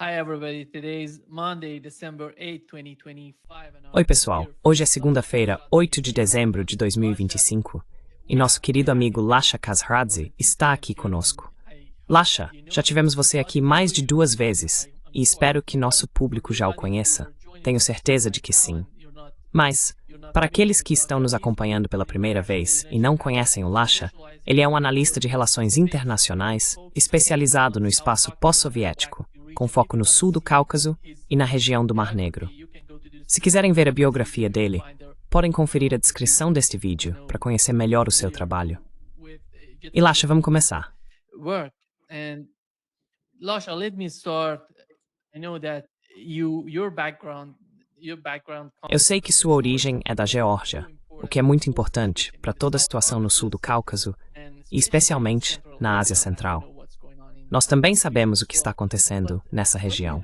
Hi everybody, today is Monday, December 8, 2025. Oi, pessoal. Hoje é segunda-feira, 8 de dezembro de 2025, e nosso querido amigo Lasha Kasradze está aqui conosco. Lasha, já tivemos você aqui mais de 2 vezes, e espero que nosso público já o conheça. Tenho certeza de que sim. Mas, para aqueles que estão nos acompanhando pela primeira vez e não conhecem o Lasha, ele é um analista de relações internacionais especializado no espaço pós-soviético, com foco no sul do Cáucaso e na região do Mar Negro. Se quiserem ver a biografia dele, podem conferir a descrição deste vídeo para conhecer melhor o seu trabalho. E Lasha, vamos começar. Lasha, let me start. I know that your background Eu sei que sua origem é da Geórgia, o que é muito importante para toda a situação no sul do Cáucaso e especialmente na Ásia Central. Nós também sabemos o que está acontecendo nessa região.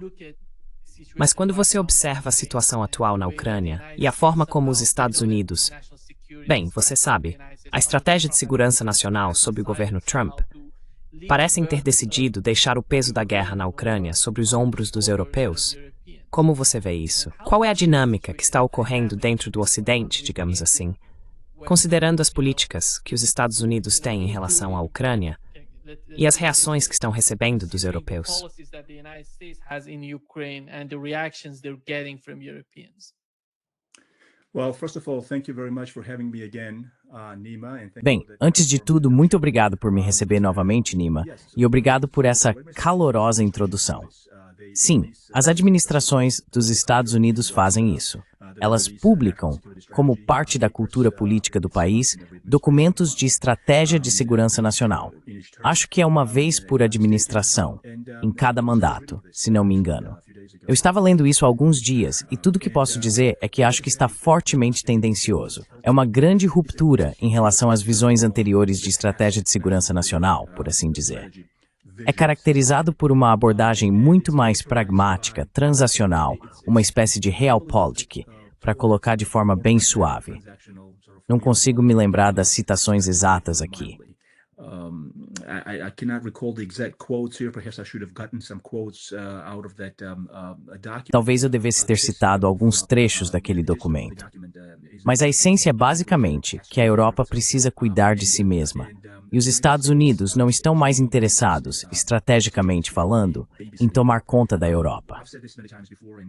Mas quando você observa a situação atual na Ucrânia e a forma como os Estados Unidos, bem, você sabe, a estratégia de segurança nacional sob o governo Trump, parecem ter decidido deixar o peso da guerra na Ucrânia sobre os ombros dos europeus. Como você vê isso? Qual é a dinâmica que está ocorrendo dentro do Ocidente, digamos assim, considerando as políticas que os Estados Unidos têm em relação à Ucrânia e as reações que estão recebendo dos europeus? Bem, antes de tudo, muito obrigado por me receber novamente, Nima, e obrigado por essa calorosa introdução. Sim, as administrações dos Estados Unidos fazem isso. Elas publicam, como parte da cultura política do país, documentos de estratégia de segurança nacional. Acho que é uma vez por administração, em cada mandato, se não me engano. Eu estava lendo isso há alguns dias e tudo que posso dizer é que acho que está fortemente tendencioso. É uma grande ruptura em relação às visões anteriores de estratégia de segurança nacional, por assim dizer. É caracterizado por uma abordagem muito mais pragmática, transacional, uma espécie de realpolitik, para colocar de forma bem suave. Não consigo me lembrar das citações exatas aqui. Talvez eu devesse ter citado alguns trechos daquele documento. Mas a essência é basicamente que a Europa precisa cuidar de si mesma. E os Estados Unidos não estão mais interessados, estrategicamente falando, em tomar conta da Europa.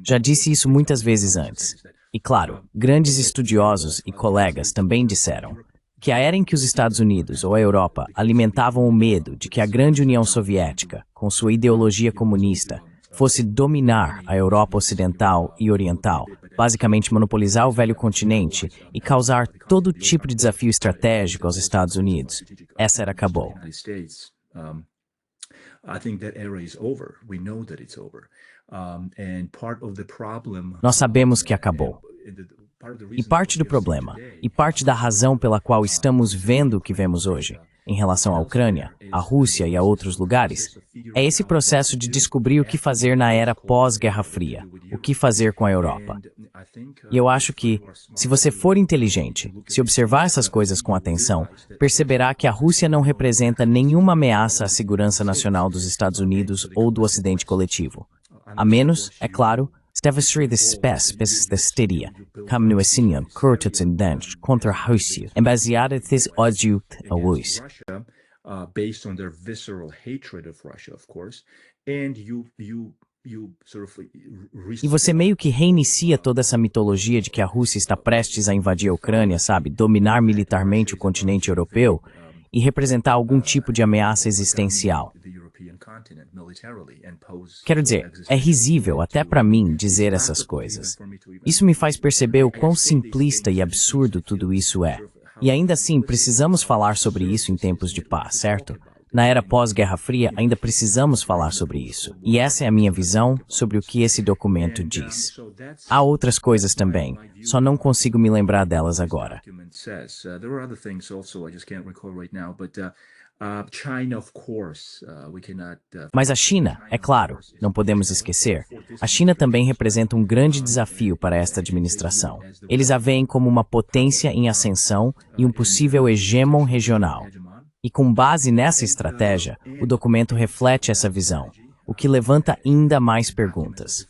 Já disse isso muitas vezes antes. E claro, grandes estudiosos e colegas também disseram que a era em que os Estados Unidos ou a Europa alimentavam o medo de que a grande União Soviética, com sua ideologia comunista, fosse dominar a Europa Ocidental e Oriental, basicamente monopolizar o velho continente e causar todo tipo de desafio estratégico aos Estados Unidos. Essa era acabou. Nós sabemos que acabou. E parte do problema, e parte da razão pela qual estamos vendo o que vemos hoje, em relação à Ucrânia, à Rússia e a outros lugares, é esse processo de descobrir o que fazer na era pós-Guerra Fria, o que fazer com a Europa. E eu acho que, se você for inteligente, se observar essas coisas com atenção, perceberá que a Rússia não representa nenhuma ameaça à segurança nacional dos Estados Unidos ou do Ocidente coletivo. A menos, é claro, Stevestry de Spessteria, como no Essinian, Kurtutsendanch, contra a Rússia, baseada nesse ódio a Rússia. Based on their visceral hatred of Russia, of course, and you sort of E você meio que reinicia toda essa mitologia de que a Rússia está prestes a invadir a Ucrânia, sabe, dominar militarmente o continente europeu e representar algum tipo de ameaça existencial. Quero dizer, é risível até para mim dizer essas coisas. Isso me faz perceber o quão simplista e absurdo tudo isso é. E ainda assim, precisamos falar sobre isso em tempos de paz, certo? Na era pós-Guerra Fria, ainda precisamos falar sobre isso. E essa é a minha visão sobre o que esse documento diz. Há outras coisas também, só não consigo me lembrar delas agora. Mas a China, é claro, não podemos esquecer. A China também representa um grande desafio para esta administração. Eles a veem como uma potência em ascensão e um possível hegemon regional. E com base nessa estratégia, o documento reflete essa visão. o que levanta ainda mais perguntas.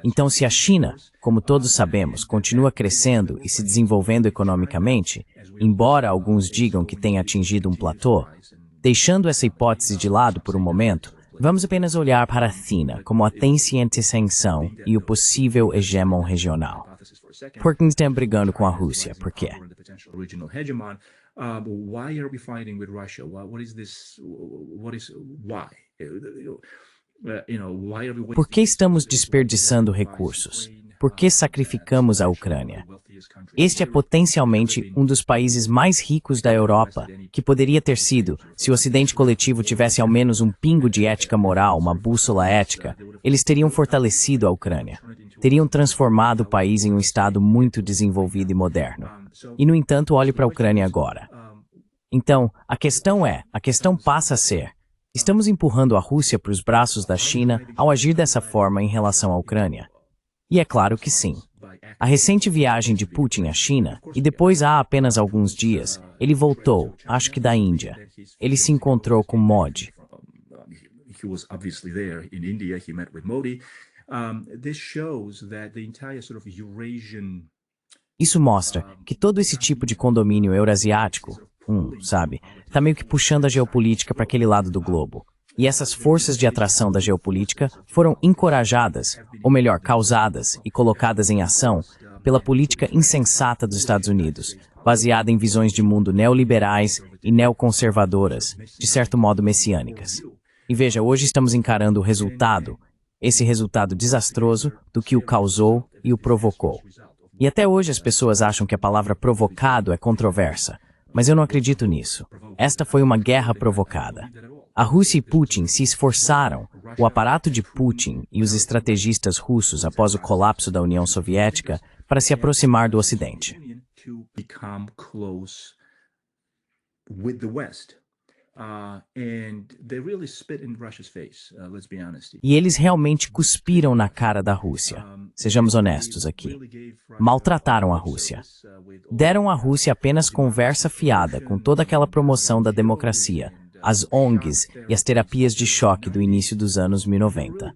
Então, se a China, como todos sabemos, continua crescendo e se desenvolvendo economicamente, embora alguns digam que tenha atingido um platô, deixando essa hipótese de lado por um momento, vamos apenas olhar para a China como a tendência ascensão e o possível hegemon regional. Por que estamos brigando com a Rússia? Por quê? Why are we fighting with Russia? What is this? Why? Por que estamos desperdiçando recursos? Por que sacrificamos a Ucrânia? Este é potencialmente um dos países mais ricos da Europa, que poderia ter sido, se o Ocidente coletivo tivesse ao menos um pingo de ética moral, uma bússola ética, eles teriam fortalecido a Ucrânia. Teriam transformado o país em um estado muito desenvolvido e moderno. E, no entanto, olhe para a Ucrânia agora. Então, a questão passa a ser, estamos empurrando a Rússia para os braços da China ao agir dessa forma em relação à Ucrânia? E é claro que sim. A recente viagem de Putin à China, e depois há apenas alguns dias, ele voltou, acho que da Índia. Ele se encontrou com Modi. He was obviously there in India. He met with Modi. This shows that the entire sort of Eurasian Isso mostra que todo esse tipo de condomínio eurasiático, sabe, tá meio que puxando a geopolítica para aquele lado do globo. E essas forças de atração da geopolítica foram encorajadas, ou melhor, causadas e colocadas em ação pela política insensata dos Estados Unidos, baseada em visões de mundo neoliberais e neoconservadoras, de certo modo messiânicas. E veja, hoje estamos encarando o resultado, esse resultado desastroso do que o causou e o provocou. E até hoje as pessoas acham que a palavra provocado é controversa, mas eu não acredito nisso. Esta foi uma guerra provocada. A Rússia e Putin se esforçaram, o aparato de Putin e os estrategistas russos após o colapso da União Soviética, para se aproximar do Ocidente. E eles realmente cuspiram na cara da Rússia. Sejamos honestos aqui. Maltrataram a Rússia. Deram à Rússia apenas conversa fiada com toda aquela promoção da democracia, as ONGs e as terapias de choque do início dos anos 1990.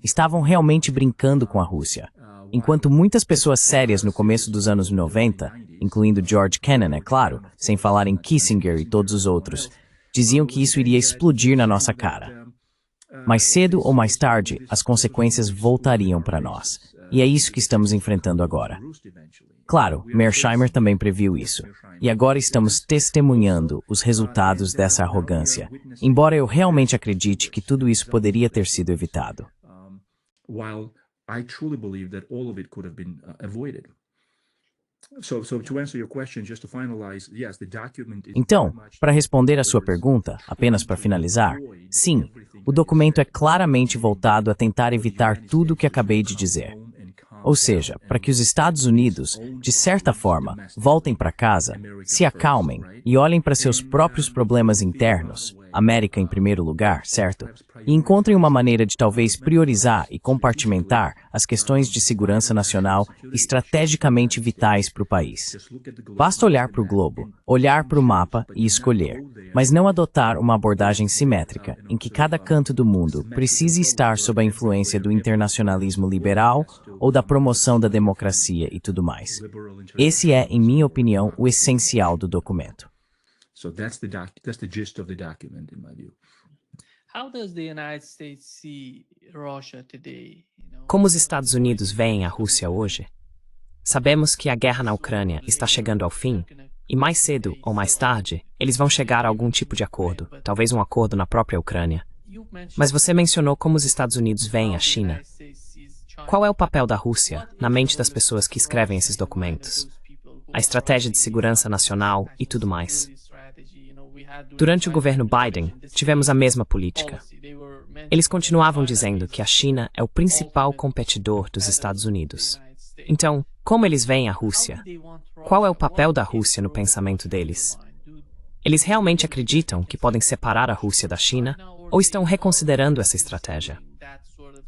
Estavam realmente brincando com a Rússia. Enquanto muitas pessoas sérias no começo dos anos 90, incluindo George Kennan, é claro, sem falar em Kissinger e todos os outros, diziam que isso iria explodir na nossa cara. Mais cedo ou mais tarde, as consequências voltariam para nós. E é isso que estamos enfrentando agora. Claro, Mearsheimer também previu isso. E agora estamos testemunhando os resultados dessa arrogância, embora eu realmente acredite que tudo isso poderia ter sido evitado. Então, para responder à sua pergunta, apenas para finalizar, sim, o documento é claramente voltado a tentar evitar tudo o que acabei de dizer. Ou seja, para que os Estados Unidos, de certa forma, voltem para casa, se acalmem e olhem para seus próprios problemas internos, América em primeiro lugar, certo? E encontrem uma maneira de talvez priorizar e compartimentar as questões de segurança nacional estrategicamente vitais para o país. Basta olhar para o globo, olhar para o mapa e escolher, mas não adotar uma abordagem simétrica, em que cada canto do mundo precise estar sob a influência do internacionalismo liberal ou da promoção da democracia e tudo mais. Esse é, em minha opinião, o essencial do documento. So that's the gist of the document, in my view. How does the United States see Russia today? Como os Estados Unidos veem a Rússia hoje? Sabemos que a guerra na Ucrânia está chegando ao fim, e mais cedo ou mais tarde, eles vão chegar a algum tipo de acordo, talvez um acordo na própria Ucrânia. Mas você mencionou como os Estados Unidos veem a China. Qual é o papel da Rússia na mente das pessoas que escrevem esses documentos? A estratégia de segurança nacional e tudo mais. Durante o governo Biden, tivemos a mesma política. Eles continuavam dizendo que a China é o principal competidor dos Estados Unidos. Então, como eles veem a Rússia? Qual é o papel da Rússia no pensamento deles? Eles realmente acreditam que podem separar a Rússia da China ou estão reconsiderando essa estratégia?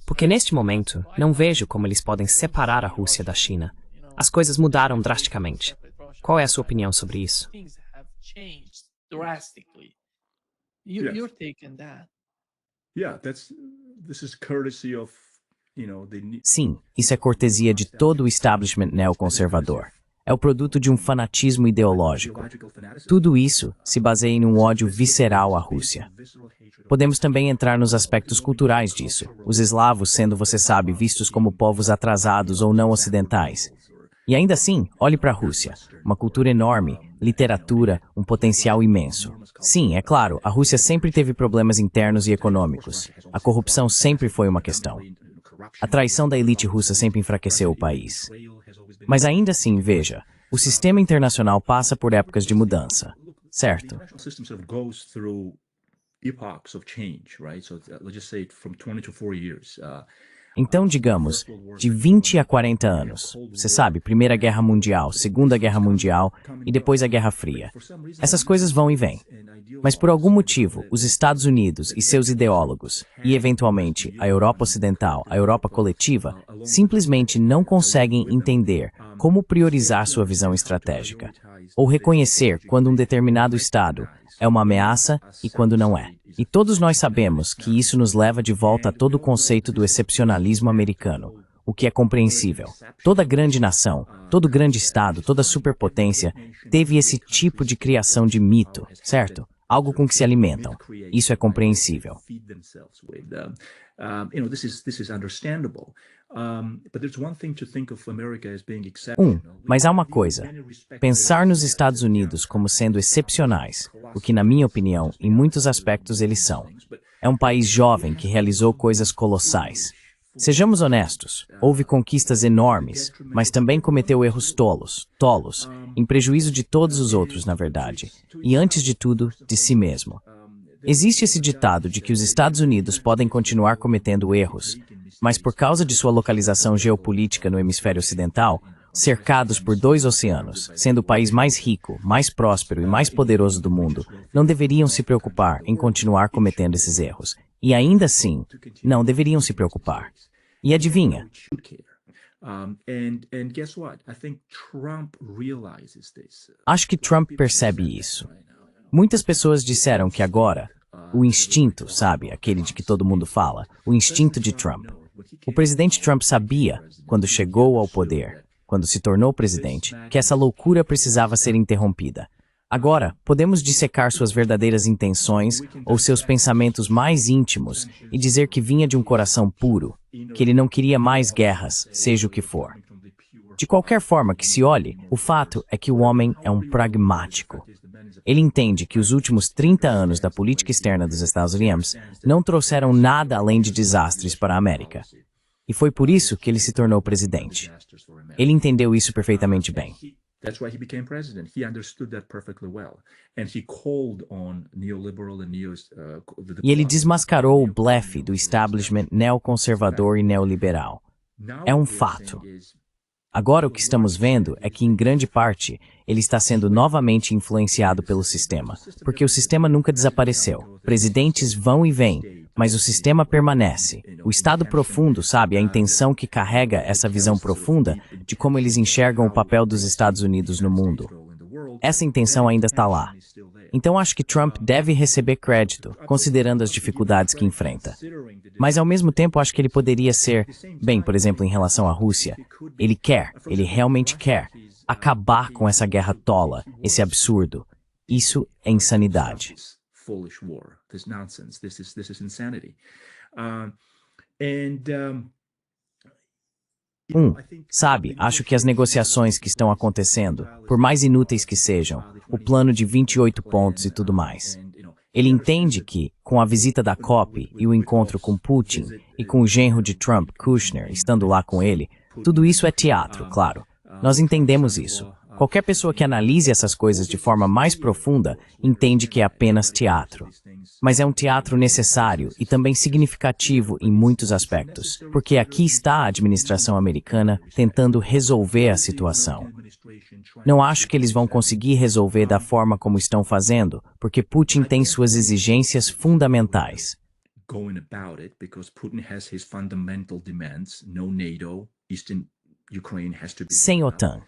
Porque neste momento, não vejo como eles podem separar a Rússia da China. As coisas mudaram drasticamente. Qual é a sua opinião sobre isso? Drastically. Your take on that? Yeah, this is courtesy of, Sim, isso é cortesia de todo o establishment neoconservador. É o produto de um fanatismo ideológico. Tudo isso se baseia em um ódio visceral à Rússia. Podemos também entrar nos aspectos culturais disso, os eslavos sendo, você sabe, vistos como povos atrasados ou não ocidentais. E ainda assim, olhe para a Rússia, uma cultura enorme, literatura, um potencial imenso. Sim, é claro, a Rússia sempre teve problemas internos e econômicos. A corrupção sempre foi uma questão. A traição da elite russa sempre enfraqueceu o país. Mas ainda assim, veja, o sistema internacional passa por épocas de mudança, certo? Então, digamos, de 20 a 40 anos. Você sabe, Primeira Guerra Mundial, Segunda Guerra Mundial e depois a Guerra Fria. Essas coisas vão e vêm. Mas por algum motivo, os Estados Unidos e seus ideólogos, e eventualmente a Europa Ocidental, a Europa coletiva, simplesmente não conseguem entender como priorizar sua visão estratégica, ou reconhecer quando um determinado Estado é uma ameaça e quando não é. E todos nós sabemos que isso nos leva de volta a todo o conceito do excepcionalismo americano, o que é compreensível. Toda grande nação, todo grande Estado, toda superpotência teve esse tipo de criação de mito, certo? Algo com que se alimentam. Isso é compreensível. Mas há uma coisa. Pensar nos Estados Unidos como sendo excepcionais, o que, na minha opinião, em muitos aspectos eles são. É um país jovem que realizou coisas colossais. Sejamos honestos, houve conquistas enormes, mas também cometeu erros tolos, em prejuízo de todos os outros, na verdade, e antes de tudo, de si mesmo. Existe esse ditado de que os Estados Unidos podem continuar cometendo erros, mas por causa de sua localização geopolítica no hemisfério ocidental, cercados por 2 oceanos, sendo o país mais rico, mais próspero e mais poderoso do mundo, não deveriam se preocupar em continuar cometendo esses erros. E ainda assim, não deveriam se preocupar. E adivinha? Acho que Trump percebe isso. Muitas pessoas disseram que agora, o instinto, sabe, aquele de que todo mundo fala, o instinto de Trump. O presidente Trump sabia, quando chegou ao poder, quando se tornou presidente, que essa loucura precisava ser interrompida. Agora, podemos dissecar suas verdadeiras intenções ou seus pensamentos mais íntimos e dizer que vinha de um coração puro, que ele não queria mais guerras, seja o que for. De qualquer forma que se olhe, o fato é que o homem é um pragmático. Ele entende que os últimos 30 anos da política externa dos Estados Unidos não trouxeram nada além de desastres para a América. E foi por isso que ele se tornou presidente. Ele entendeu isso perfeitamente bem. That's why he became president. He understood that perfectly well. And he called on neoliberal and E ele desmascarou o blefe do establishment neoconservador e neoliberal. É um fato. Agora o que estamos vendo é que, em grande parte, ele está sendo novamente influenciado pelo sistema, porque o sistema nunca desapareceu. Presidentes vão e vêm, mas o sistema permanece. O Estado profundo, sabe, a intenção que carrega essa visão profunda de como eles enxergam o papel dos Estados Unidos no mundo. Essa intenção ainda está lá. Então acho que Trump deve receber crédito, considerando as dificuldades que enfrenta. Mas ao mesmo tempo acho que ele poderia ser, bem, por exemplo, em relação à Rússia, ele realmente quer, acabar com essa guerra tola, esse absurdo. Isso é insanidade. Sabe, acho que as negociações que estão acontecendo, por mais inúteis que sejam, o plano de 28 pontos e tudo mais. Ele entende que, com a visita da COP e o encontro com Putin e com o genro de Trump, Kushner, estando lá com ele, tudo isso é teatro, claro. Nós entendemos isso. Qualquer pessoa que analise essas coisas de forma mais profunda entende que é apenas teatro. Mas é um teatro necessário e também significativo em muitos aspectos, porque aqui está a administração americana tentando resolver a situação. Não acho que eles vão conseguir resolver da forma como estão fazendo, porque Putin tem suas exigências fundamentais. Sem OTAN.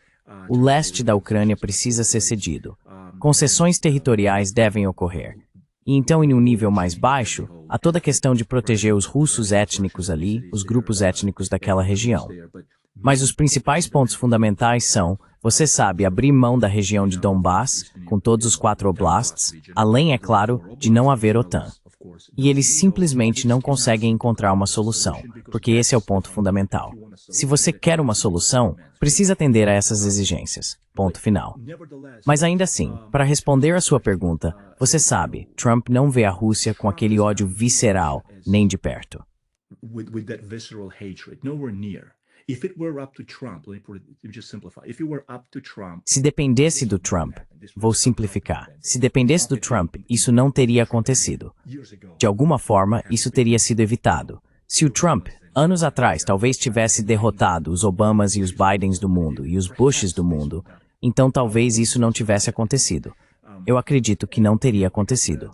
O leste da Ucrânia precisa ser cedido. Concessões territoriais devem ocorrer. E então, em um nível mais baixo, há toda a questão de proteger os russos étnicos ali, os grupos étnicos daquela região. Mas os principais pontos fundamentais são, você sabe, abrir mão da região de Donbass, com todos os 4 oblasts, além, é claro, de não haver OTAN. E eles simplesmente não conseguem encontrar uma solução, porque esse é o ponto fundamental. Se você quer uma solução, precisa atender a essas exigências. Ponto final. Mas ainda assim, para responder à sua pergunta, você sabe, Trump não vê a Rússia com aquele ódio visceral, nem de perto. Se dependesse do Trump, vou simplificar, se dependesse do Trump, isso não teria acontecido. De alguma forma, isso teria sido evitado. Se o Trump, anos atrás, talvez tivesse derrotado os Obamas e os Bidens do mundo e os Bushes do mundo, então talvez isso não tivesse acontecido. Eu acredito que não teria acontecido.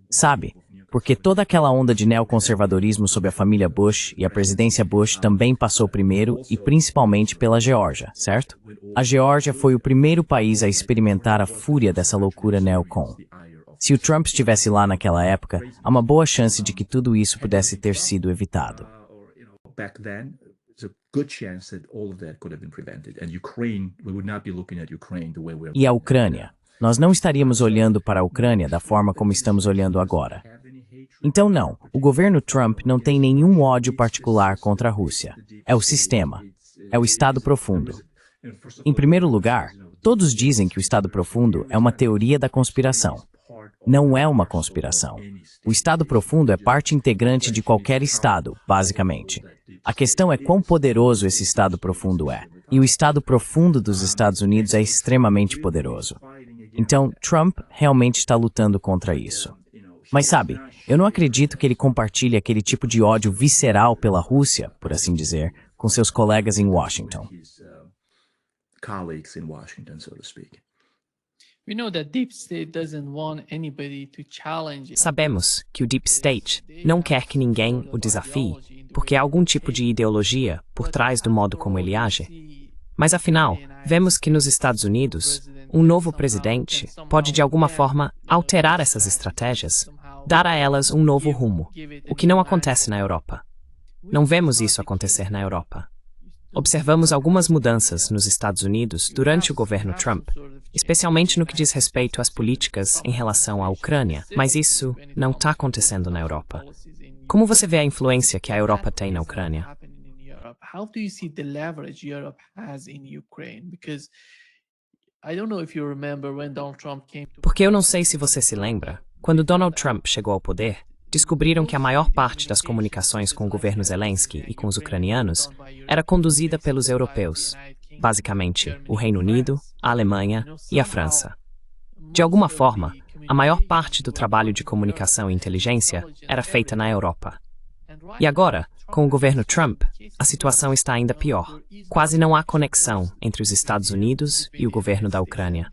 Sabe? Porque toda aquela onda de neoconservadorismo sobre a família Bush e a presidência Bush também passou primeiro e principalmente pela Geórgia, certo? A Geórgia foi o primeiro país a experimentar a fúria dessa loucura neocon. Se o Trump estivesse lá naquela época, há uma boa chance de que tudo isso pudesse ter sido evitado. E a Ucrânia? Nós não estaríamos olhando para a Ucrânia da forma como estamos olhando agora. Então não, o governo Trump não tem nenhum ódio particular contra a Rússia. É o sistema. É o Estado Profundo. Em primeiro lugar, todos dizem que o Estado Profundo é uma teoria da conspiração. Não é uma conspiração. O Estado Profundo é parte integrante de qualquer Estado, basicamente. A questão é quão poderoso esse Estado Profundo é. E o Estado Profundo dos Estados Unidos é extremamente poderoso. Então, Trump realmente está lutando contra isso. Mas sabe, eu não acredito que ele compartilhe aquele tipo de ódio visceral pela Rússia, por assim dizer, com seus colegas em Washington. Sabemos que o Deep State não quer que ninguém o desafie, porque há algum tipo de ideologia por trás do modo como ele age. Mas afinal, vemos que nos Estados Unidos, um novo presidente pode de alguma forma alterar essas estratégias, dar a elas um novo rumo, o que não acontece na Europa. Não vemos isso acontecer na Europa. Observamos algumas mudanças nos Estados Unidos durante o governo Trump, especialmente no que diz respeito às políticas em relação à Ucrânia, mas isso não está acontecendo na Europa. Como você vê a influência que a Europa tem na Ucrânia? How do you see the leverage Europe has in Ukraine? Because I don't know if you remember when Donald Trump came to Porque eu não sei se você se lembra, quando Donald Trump chegou ao poder, descobriram que a maior parte das comunicações com o governo Zelensky e com os ucranianos era conduzida pelos europeus, basicamente o Reino Unido, a Alemanha e a França. De alguma forma, a maior parte do trabalho de comunicação e inteligência era feita na Europa. E agora, com o governo Trump, a situação está ainda pior. Quase não há conexão entre os Estados Unidos e o governo da Ucrânia.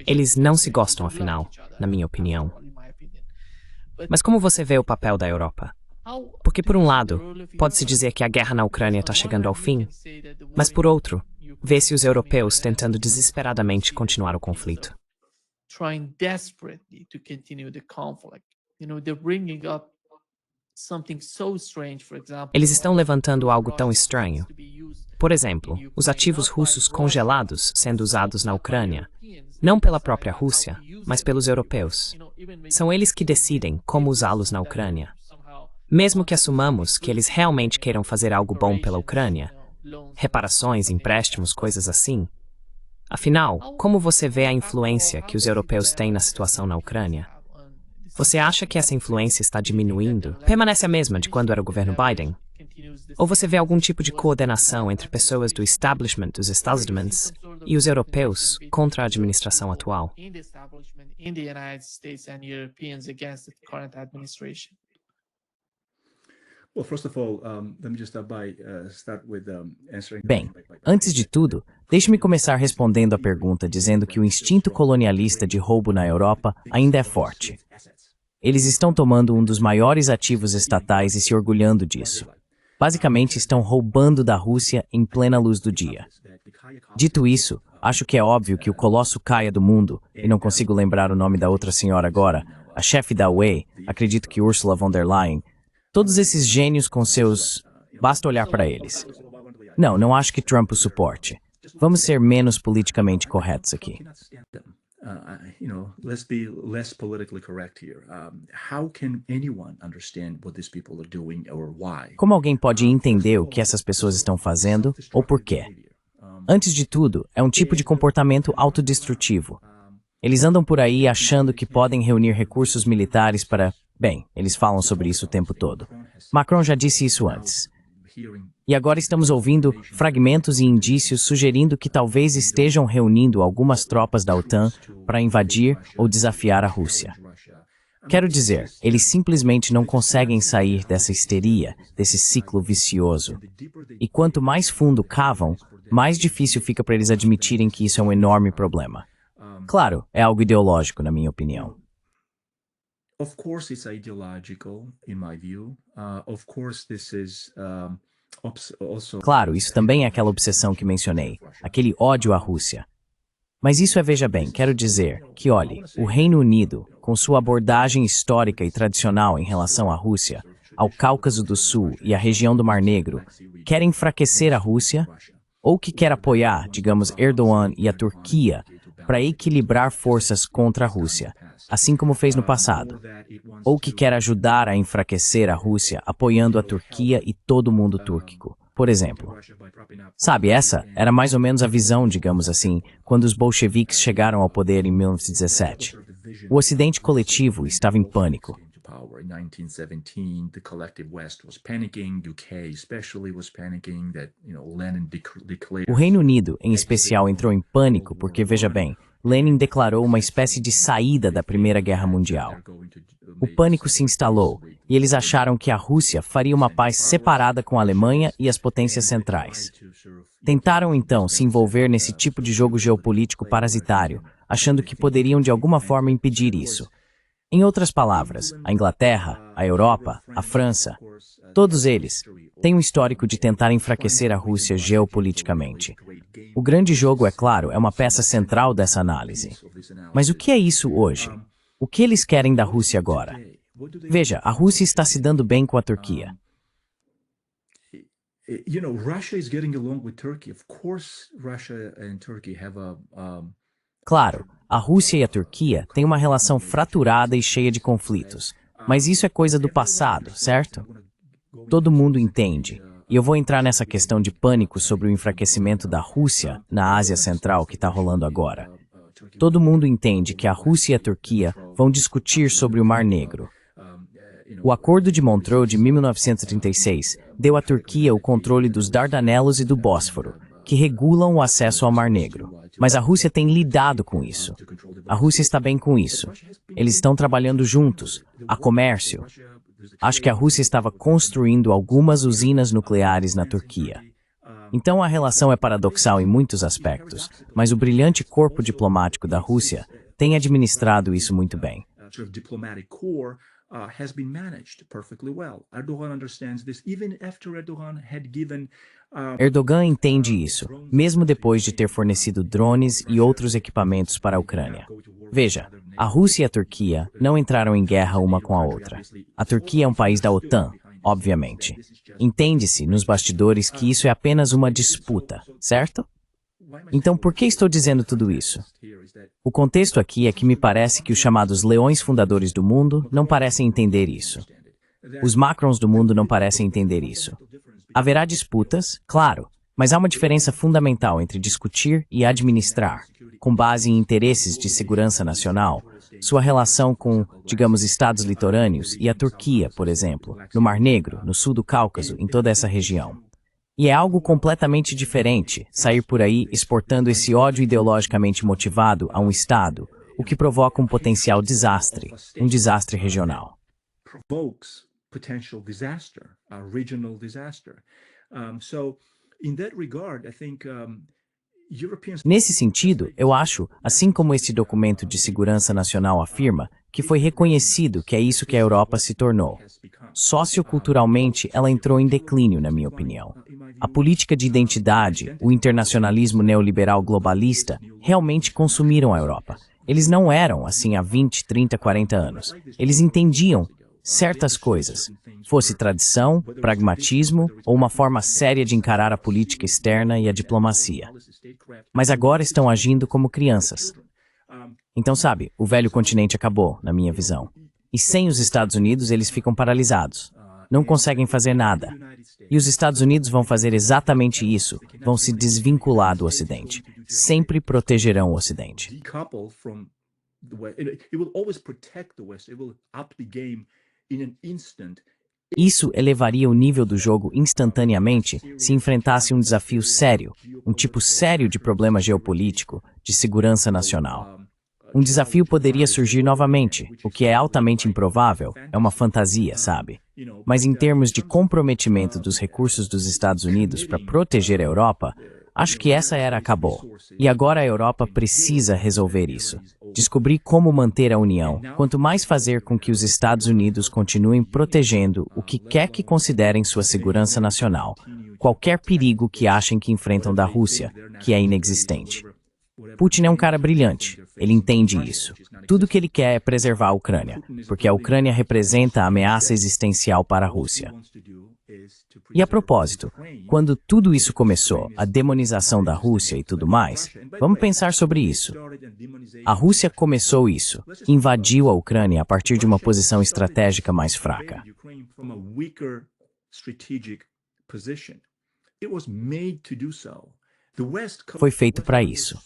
Eles não se gostam, afinal, na minha opinião. Mas como você vê o papel da Europa? Porque, por um lado, pode-se dizer que a guerra na Ucrânia está chegando ao fim, mas, por outro, vê-se os europeus tentando desesperadamente continuar o conflito. trying desperately to continue the conflict. They're bringing up something so strange, for example. Eles estão levantando algo tão estranho. Por exemplo, os ativos russos congelados sendo usados na Ucrânia, não pela própria Rússia, mas pelos europeus. São eles que decidem como usá-los na Ucrânia. Mesmo que assumamos que eles realmente queiram fazer algo bom pela Ucrânia, reparações, empréstimos, coisas assim. Afinal, como você vê a influência que os europeus têm na situação na Ucrânia? Você acha que essa influência está diminuindo? Permanece a mesma de quando era o governo Biden? Ou você vê algum tipo de coordenação entre pessoas do establishment dos Estados Unidos e os europeus contra a administração atual? Bem, antes de tudo, deixe-me começar respondendo a pergunta dizendo que o instinto colonialista de roubo na Europa ainda é forte. Eles estão tomando um dos maiores ativos estatais e se orgulhando disso. Basicamente, estão roubando da Rússia em plena luz do dia. Dito isso, acho que é óbvio que o colosso Caia do mundo, e não consigo lembrar o nome da outra senhora agora, a chefe da UE, acredito que Ursula von der Leyen, todos esses gênios com seus... Basta olhar para eles. Não acho que Trump o suporte. Vamos ser menos politicamente corretos aqui. Let's be less politically correct here. How can anyone understand what these people are doing or why? Como alguém pode entender o que essas pessoas estão fazendo ou por quê? Antes de tudo, é um tipo de comportamento autodestrutivo. Eles andam por aí achando que podem reunir recursos militares para... Bem, eles falam sobre isso o tempo todo. Macron já disse isso antes. E agora estamos ouvindo fragmentos e indícios sugerindo que talvez estejam reunindo algumas tropas da OTAN para invadir ou desafiar a Rússia. Quero dizer, eles simplesmente não conseguem sair dessa histeria, desse ciclo vicioso. E quanto mais fundo cavam, mais difícil fica para eles admitirem que isso é um enorme problema. Claro, é algo ideológico, na minha opinião. Of course it's ideological, in my view. Of course this is also... Claro, isso também é aquela obsessão que mencionei, aquele ódio à Rússia. Mas isso é, veja bem, quero dizer que, olhe, o Reino Unido, com sua abordagem histórica e tradicional em relação à Rússia, ao Cáucaso do Sul e à região do Mar Negro, quer enfraquecer a Rússia, ou que quer apoiar, digamos, Erdogan e a Turquia para equilibrar forças contra a Rússia, assim como fez no passado, ou que quer ajudar a enfraquecer a Rússia apoiando a Turquia e todo o mundo túrquico, por exemplo. Sabe, essa era mais ou menos a visão, digamos assim, quando os bolcheviques chegaram ao poder em 1917. O Ocidente coletivo estava em pânico. In 1917, the collective West was panicking, UK especially was panicking that, Lenin declared... O Reino Unido, em especial, entrou em pânico porque, veja bem, Lenin declarou uma espécie de saída da Primeira Guerra Mundial. O pânico se instalou e eles acharam que a Rússia faria uma paz separada com a Alemanha e as potências centrais. Tentaram, então, se envolver nesse tipo de jogo geopolítico parasitário, achando que poderiam de alguma forma impedir isso. Em outras palavras, a Inglaterra, a Europa, a França, todos eles têm um histórico de tentar enfraquecer a Rússia geopoliticamente. O grande jogo, é claro, é uma peça central dessa análise. Mas o que é isso hoje? O que eles querem da Rússia agora? Veja, a Rússia está se dando bem com a Turquia. Russia is getting along with Turkey. Of course, Russia and Turkey have Claro, a Rússia e a Turquia têm uma relação fraturada e cheia de conflitos, mas isso é coisa do passado, certo? Todo mundo entende, e eu vou entrar nessa questão de pânico sobre o enfraquecimento da Rússia na Ásia Central que está rolando agora. Todo mundo entende que a Rússia e a Turquia vão discutir sobre o Mar Negro. O Acordo de Montreux de 1936 deu à Turquia o controle dos Dardanelos e do Bósforo, que regulam o acesso ao Mar Negro. Mas a Rússia tem lidado com isso. A Rússia está bem com isso. Eles estão trabalhando juntos. Há comércio. Acho que a Rússia estava construindo algumas usinas nucleares na Turquia. Então a relação é paradoxal em muitos aspectos, mas o brilhante corpo diplomático da Rússia tem administrado isso muito bem. Has been managed perfectly well. Erdogan understands this even after Erdogan had given Erdogan entende isso, mesmo depois de ter fornecido drones e outros equipamentos para a Ucrânia. Veja, a Rússia e a Turquia não entraram em guerra uma com a outra. A Turquia é um país da OTAN, obviamente. Entende-se nos bastidores que isso é apenas uma disputa, certo? Então, por que estou dizendo tudo isso? O contexto aqui é que me parece que os chamados leões fundadores do mundo não parecem entender isso. Os Macrons do mundo não parecem entender isso. Haverá disputas, claro, mas há uma diferença fundamental entre discutir e administrar, com base em interesses de segurança nacional, sua relação com, digamos, estados litorâneos e a Turquia, por exemplo, no Mar Negro, no sul do Cáucaso, em toda essa região. E é algo completamente diferente sair por aí exportando esse ódio ideologicamente motivado a um Estado, o que provoca um potencial desastre, um desastre regional. Nesse sentido, eu acho, assim como esse documento de segurança nacional afirma, que foi reconhecido que é isso que a Europa se tornou. Socioculturalmente, ela entrou em declínio, na minha opinião. A política de identidade, o internacionalismo neoliberal globalista, realmente consumiram a Europa. Eles não eram assim há 20, 30, 40 anos. Eles entendiam certas coisas, fosse tradição, pragmatismo ou uma forma séria de encarar a política externa e a diplomacia. Mas agora estão agindo como crianças. Então, sabe, o velho continente acabou, na minha visão. E sem os Estados Unidos, eles ficam paralisados. Não conseguem fazer nada. E os Estados Unidos vão fazer exatamente isso, vão se desvincular do Ocidente. Sempre protegerão o Ocidente. Isso elevaria o nível do jogo instantaneamente se enfrentasse um desafio sério, um tipo sério de problema geopolítico, de segurança nacional. Um desafio poderia surgir novamente, o que é altamente improvável, é uma fantasia, sabe? Mas em termos de comprometimento dos recursos dos Estados Unidos para proteger a Europa, acho que essa era acabou. E agora a Europa precisa resolver isso. Descobrir como manter a União, quanto mais fazer com que os Estados Unidos continuem protegendo o que quer que considerem sua segurança nacional, qualquer perigo que achem que enfrentam da Rússia, que é inexistente. Putin é um cara brilhante, ele entende isso. Tudo que ele quer é preservar a Ucrânia, porque a Ucrânia representa a ameaça existencial para a Rússia. E a propósito, quando tudo isso começou, a demonização da Rússia e tudo mais, vamos pensar sobre isso. A Rússia começou isso, invadiu a Ucrânia a partir de uma posição estratégica mais fraca. Foi feito para isso.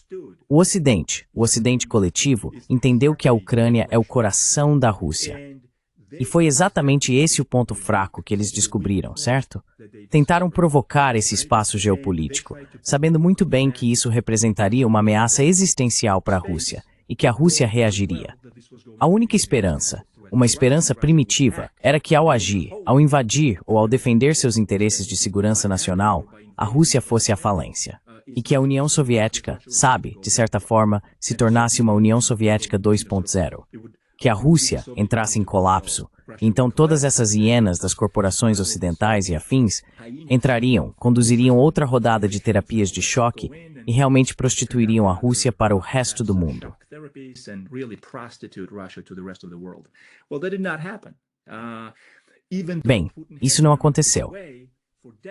O Ocidente coletivo, entendeu que a Ucrânia é o coração da Rússia. E foi exatamente esse o ponto fraco que eles descobriram, certo? Tentaram provocar esse espaço geopolítico, sabendo muito bem que isso representaria uma ameaça existencial para a Rússia e que a Rússia reagiria. A única esperança, uma esperança primitiva, era que ao agir, ao invadir ou ao defender seus interesses de segurança nacional, a Rússia fosse à falência. E que a União Soviética, sabe, de certa forma, se tornasse uma União Soviética 2.0. Que a Rússia entrasse em colapso, então todas essas hienas das corporações ocidentais e afins entrariam, conduziriam outra rodada de terapias de choque e realmente prostituiriam a Rússia para o resto do mundo. Bem, isso não aconteceu.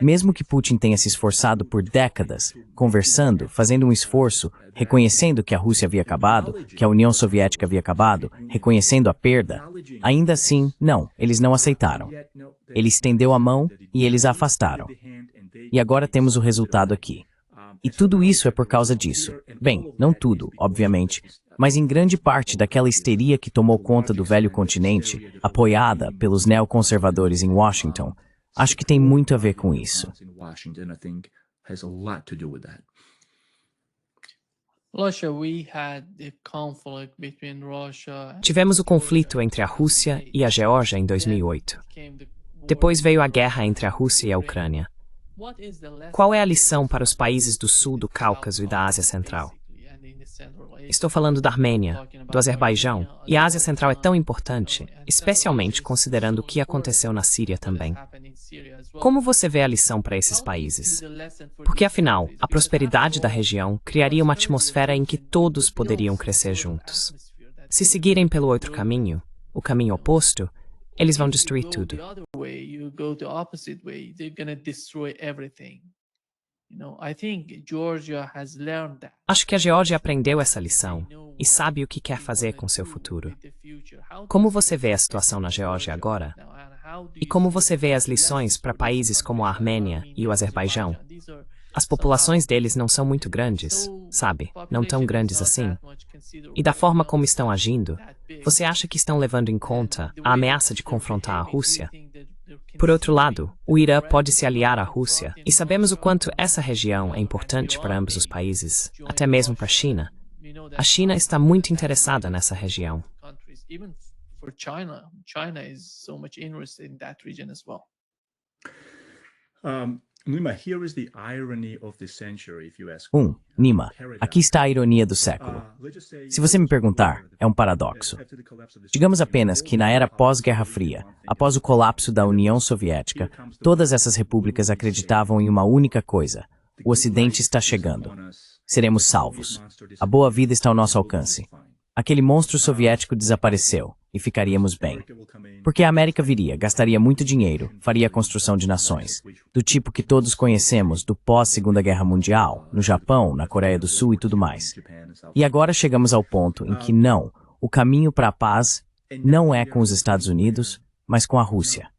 Mesmo que Putin tenha se esforçado por décadas, conversando, fazendo um esforço, reconhecendo que a Rússia havia acabado, que a União Soviética havia acabado, reconhecendo a perda, ainda assim, não, eles não aceitaram. Ele estendeu a mão e eles a afastaram. E agora temos o resultado aqui. E tudo isso é por causa disso. Bem, não tudo, obviamente, mas em grande parte daquela histeria que tomou conta do velho continente, apoiada pelos neoconservadores em Washington. Acho que tem muito a ver com isso. Tivemos o conflito entre a Rússia e a Geórgia em 2008. Depois veio a guerra entre a Rússia e a Ucrânia. Qual é a lição para os países do sul do Cáucaso e da Ásia Central? Estou falando da Armênia, do Azerbaijão, e a Ásia Central é tão importante, especialmente considerando o que aconteceu na Síria também. Como você vê a lição para esses países? Porque, afinal, a prosperidade da região criaria uma atmosfera em que todos poderiam crescer juntos. Se seguirem pelo outro caminho, o caminho oposto, eles vão destruir tudo. Acho que a Geórgia aprendeu essa lição e sabe o que quer fazer com seu futuro. Como você vê a situação na Geórgia agora? E como você vê as lições para países como a Armênia e o Azerbaijão? As populações deles não são muito grandes, sabe? Não tão grandes assim. E da forma como estão agindo, você acha que estão levando em conta a ameaça de confrontar a Rússia? Por outro lado, o Irã pode se aliar à Rússia, e sabemos o quanto essa região é importante para ambos os países, até mesmo para a China. A China está muito interessada nessa região. Nima, aqui está a ironia do século. Se você me perguntar, é um paradoxo. Digamos apenas que na era pós-Guerra Fria, após o colapso da União Soviética, todas essas repúblicas acreditavam em uma única coisa: o Ocidente está chegando. Seremos salvos. A boa vida está ao nosso alcance. Aquele monstro soviético desapareceu e ficaríamos bem. Porque a América viria, gastaria muito dinheiro, faria a construção de nações, do tipo que todos conhecemos do pós-Segunda Guerra Mundial, no Japão, na Coreia do Sul e tudo mais. E agora chegamos ao ponto em que não, o caminho para a paz não é com os Estados Unidos, mas com a Rússia.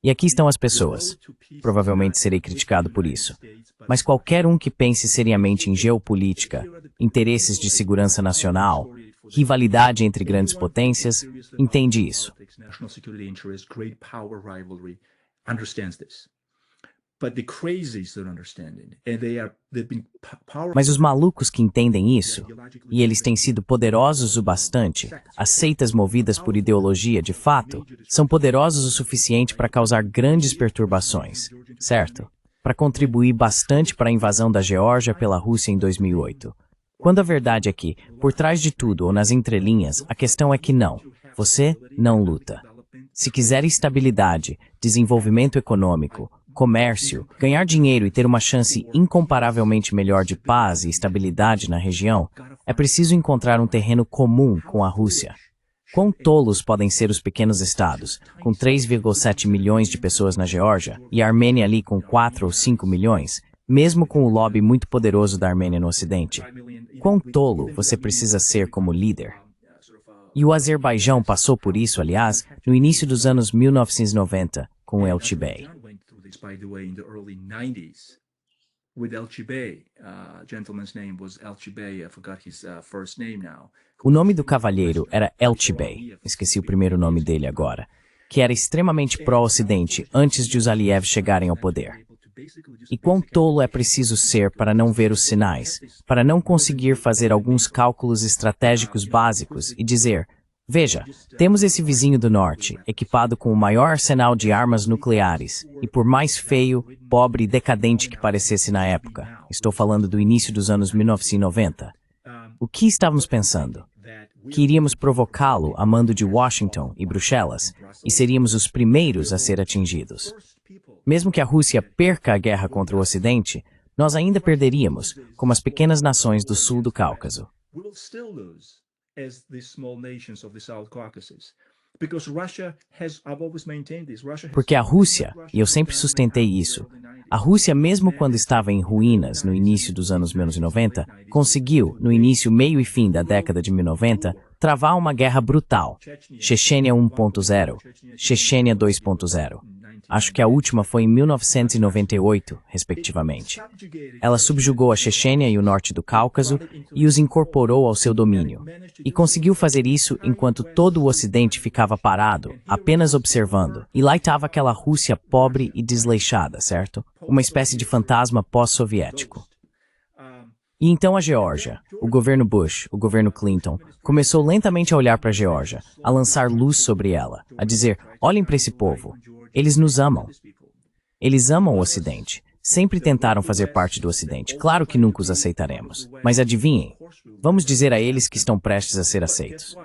E aqui estão as pessoas. Provavelmente serei criticado por isso. Mas qualquer um que pense seriamente em geopolítica, interesses de segurança nacional, rivalidade entre grandes potências, entende isso. Mas os malucos que entendem isso, e eles têm sido poderosos o bastante, as seitas movidas por ideologia de fato, são poderosos o suficiente para causar grandes perturbações, certo? Para contribuir bastante para a invasão da Geórgia pela Rússia em 2008. Quando a verdade é que, por trás de tudo ou nas entrelinhas, a questão é que não, você não luta. Se quiser estabilidade, desenvolvimento econômico, comércio, ganhar dinheiro e ter uma chance incomparavelmente melhor de paz e estabilidade na região, é preciso encontrar um terreno comum com a Rússia. Quão tolos podem ser os pequenos estados, com 3,7 milhões de pessoas na Geórgia, e a Armênia ali com 4 ou 5 milhões, mesmo com o lobby muito poderoso da Armênia no Ocidente? Quão tolo você precisa ser como líder? E o Azerbaijão passou por isso, aliás, no início dos anos 1990, com o Elchibey. O nome do cavalheiro era Elchibey, esqueci o primeiro nome dele agora, que era extremamente pró-Ocidente antes de os Aliyev chegarem ao poder. E quão tolo é preciso ser para não ver os sinais, para não conseguir fazer alguns cálculos estratégicos básicos e dizer, veja, temos esse vizinho do norte, equipado com o maior arsenal de armas nucleares, e por mais feio, pobre e decadente que parecesse na época, estou falando do início dos anos 1990, o que estávamos pensando? Que iríamos provocá-lo a mando de Washington e Bruxelas, e seríamos os primeiros a ser atingidos. Mesmo que a Rússia perca a guerra contra o Ocidente, nós ainda perderíamos, como as pequenas nações do sul do Cáucaso. Porque a Rússia, e eu sempre sustentei isso, a Rússia, mesmo quando estava em ruínas no início dos anos 1990, conseguiu, no início, meio e fim da década de 1990, travar uma guerra brutal. Chechênia 1.0, Chechênia 2.0. Acho que a última foi em 1998, respectivamente. Ela subjugou a Chechênia e o norte do Cáucaso e os incorporou ao seu domínio. E conseguiu fazer isso enquanto todo o Ocidente ficava parado, apenas observando. E lá estava aquela Rússia pobre e desleixada, certo? Uma espécie de fantasma pós-soviético. E então a Geórgia, o governo Bush, o governo Clinton, começou lentamente a olhar para a Geórgia, a lançar luz sobre ela, a dizer, olhem para esse povo. Eles nos amam. Eles amam o Ocidente. Sempre tentaram fazer parte do Ocidente. Claro que nunca os aceitaremos. Mas adivinhem, vamos dizer a eles que estão prestes a ser aceitos.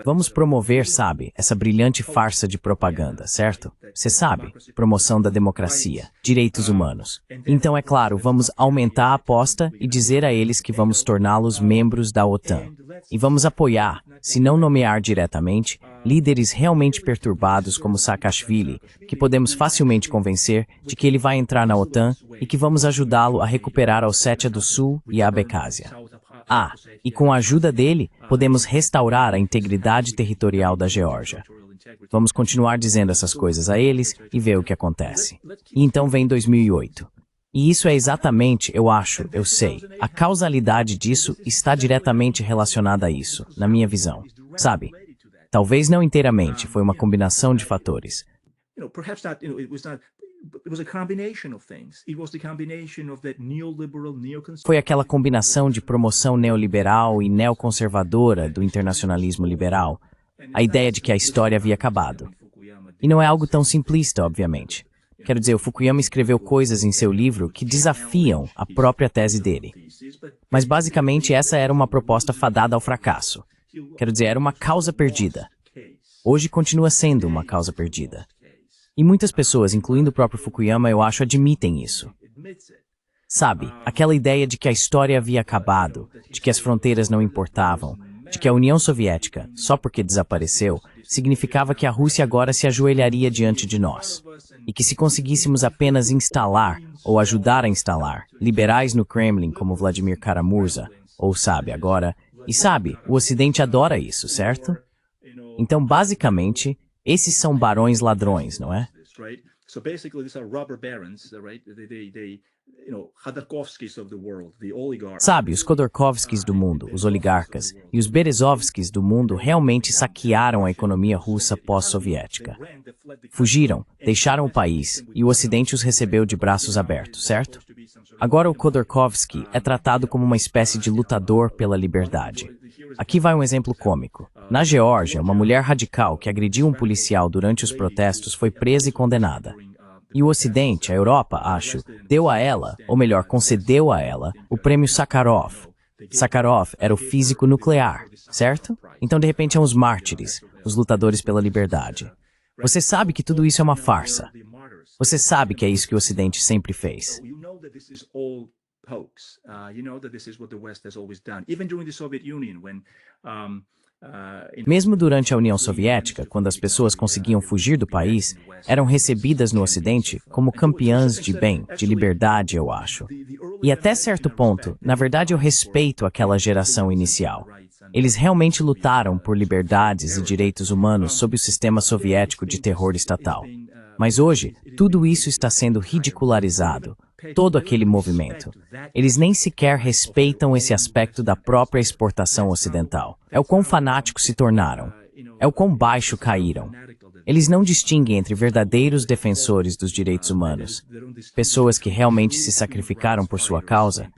Vamos promover, sabe, essa brilhante farsa de propaganda, certo? Você sabe, promoção da democracia, direitos humanos. Então, é claro, vamos aumentar a aposta e dizer a eles que vamos torná-los membros da OTAN. E vamos apoiar, se não nomear diretamente, líderes realmente perturbados como Saakashvili, que podemos facilmente convencer de que ele vai entrar na OTAN e que vamos ajudá-lo a recuperar a Ossétia do Sul e a Abkhazia. Ah, e com a ajuda dele, podemos restaurar a integridade territorial da Geórgia. Vamos continuar dizendo essas coisas a eles e ver o que acontece. E então vem 2008. E isso é exatamente, eu acho, eu sei, a causalidade disso está diretamente relacionada a isso, na minha visão. Sabe? Talvez não inteiramente, foi uma combinação de fatores. Foi aquela combinação de promoção neoliberal e neoconservadora do internacionalismo liberal, a ideia de que a história havia acabado. E não é algo tão simplista, obviamente. Quero dizer, o Fukuyama escreveu coisas em seu livro que desafiam a própria tese dele. Mas basicamente essa era uma proposta fadada ao fracasso. Quero dizer, era uma causa perdida. Hoje continua sendo uma causa perdida. E muitas pessoas, incluindo o próprio Fukuyama, eu acho, admitem isso. Sabe, aquela ideia de que a história havia acabado, de que as fronteiras não importavam, de que a União Soviética, só porque desapareceu, significava que a Rússia agora se ajoelharia diante de nós. E que se conseguíssemos apenas instalar, ou ajudar a instalar, liberais no Kremlin como Vladimir Karamurza, ou sabe, agora... E sabe, o Ocidente adora isso, certo? Então, basicamente, esses são barões ladrões, não é? Sabe, os Khodorkovskis do mundo, os oligarcas, e os Berezovskis do mundo realmente saquearam a economia russa pós-soviética. Fugiram, deixaram o país, e o Ocidente os recebeu de braços abertos, certo? Agora o Khodorkovsky é tratado como uma espécie de lutador pela liberdade. Aqui vai um exemplo cômico. Na Geórgia, uma mulher radical que agrediu um policial durante os protestos foi presa e condenada. E o Ocidente, a Europa, acho, deu a ela, ou melhor, concedeu a ela, o prêmio Sakharov. Sakharov era o físico nuclear, certo? Então, de repente, são os mártires, os lutadores pela liberdade. Você sabe que tudo isso é uma farsa. Você sabe que é isso que o Ocidente sempre fez. Mesmo durante a União Soviética, quando as pessoas conseguiam fugir do país, eram recebidas no Ocidente como campeãs de bem, de liberdade, eu acho. E até certo ponto, na verdade eu respeito aquela geração inicial. Eles realmente lutaram por liberdades e direitos humanos sob o sistema soviético de terror estatal. Mas hoje, tudo isso está sendo ridicularizado. Todo aquele movimento. Eles nem sequer respeitam esse aspecto da própria exportação ocidental. É o quão fanáticos se tornaram. É o quão baixo caíram. Eles não distinguem entre verdadeiros defensores dos direitos humanos, pessoas que realmente se sacrificaram por sua causa,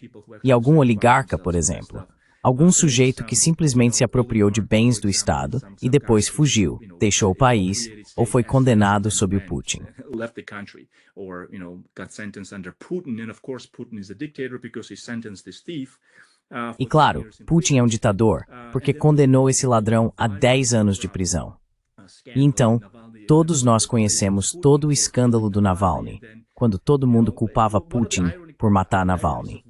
e algum oligarca, por exemplo. Algum sujeito que simplesmente se apropriou de bens do Estado e depois fugiu, deixou o país ou foi condenado sob o Putin. E claro, Putin é um ditador, porque condenou esse ladrão a 10 anos de prisão. E então, todos nós conhecemos todo o escândalo do Navalny, quando todo mundo culpava Putin por matar Navalny.